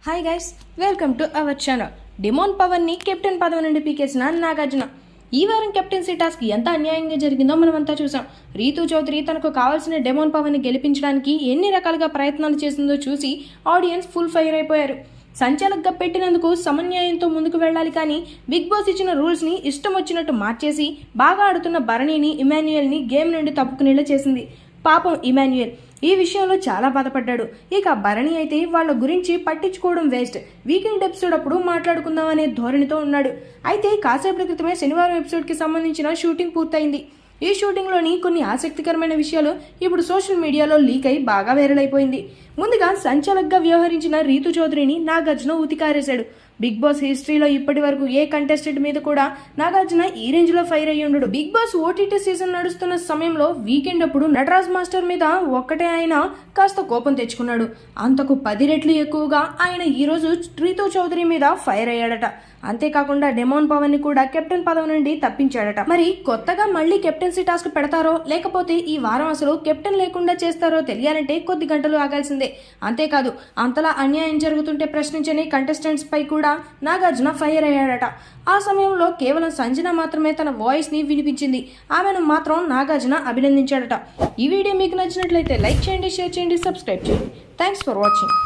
Hi guys, welcome to our channel. Demon Pavan ని captain పదవి నుండి పీకేసిన నాగార్జున ఈ వారం కెప్టెన్సీ టాస్క్ ఎంత అన్యాయంగా జరిగిందో మనమంతా చూసాం. రీతూ చౌదరి తనకు కావాల్సిన డెమోన్ పవన్ ని గెలిపించడానికి ఎన్ని రకాలుగా ప్రయత్నాలు చేసిందో చూసి ఆడియన్స్ ఫుల్ ఫైర్ అయిపోయారు. సంచాలకుగా పెట్టినందుకు సమన్యాయంతో ముందుకు వెళ్ళాలి, కానీ బిగ్ బాస్ ఇచ్చిన రూల్స్ ని ఇష్టం వచ్చినట్టు మార్చేసి బాగా ఆడుతున్న భరణిని, ఇమాన్యుయల్ ని గేమ్ నుండి తప్పుకునేలా చేసింది. పాపం ఇమాన్యుయల్ ఈ విషయంలో చాలా బాధపడ్డాడు. ఇక భరణి అయితే వాళ్ళ గురించి పట్టించుకోవడం వేస్ట్, వీకెండ్ ఎపిసోడ్ అప్పుడు మాట్లాడుకుందాం అనే ధోరణితో ఉన్నాడు. అయితే కాసేపటి క్రితమే శనివారం ఎపిసోడ్కి సంబంధించిన షూటింగ్ పూర్తయింది. ఈ షూటింగ్లోని కొన్ని ఆసక్తికరమైన విషయాలు ఇప్పుడు సోషల్ మీడియాలో లీక్ అయి బాగా వైరల్ అయిపోయింది. ముందుగా సంచాలకుగా వ్యవహరించిన రీతూ చౌదరిని నాగార్జున ఉతికారేశాడు. బిగ్ బాస్ హిస్టరీలో ఇప్పటి వరకు ఏ కంటెస్టెంట్ మీద కూడా నాగార్జున ఈ రేంజ్ లో ఫైర్ అయ్యి ఉండడు. బిగ్ బాస్ ఓటీటీ సీజన్ నడుస్తున్న సమయంలో వీకెండ్ అప్పుడు నటరాజ్ మాస్టర్ మీద ఒక్కటే ఆయన కాస్త కోపం తెచ్చుకున్నాడు. అంతకు 10 రెట్లు ఎక్కువగా ఆయన ఈ రోజు రీతూ చౌదరి మీద ఫైర్ అయ్యాడట. అంతేకాకుండా డెమోన్ పవన్ ని కూడా కెప్టెన్ పదవి నుండి తప్పించాడట. మరి కొత్తగా మళ్ళీ కెప్టెన్సీ టాస్క్ పెడతారో లేకపోతే ఈ వారం అసలు కెప్టెన్ లేకుండా చేస్తారో తెలియాలంటే కొద్ది గంటలు ఆగాల్సిందే. అంతేకాదు, అంతలా అన్యాయం జరుగుతుంటే ప్రశ్నించని కంటెస్టెంట్స్ పై కూడా నాగార్జున ఫైర్ అయ్యాడట. ఆ సమయంలో కేవలం సంజన మాత్రమే తన వాయిస్ ని వినిపించింది. ఆమెను మాత్రం నాగార్జున అభినందించాడట. ఈ వీడియో మీకు నచ్చినట్లయితే లైక్ చేయండి, షేర్ చేయండి, సబ్స్క్రైబ్ చేయండి. Thanks for watching.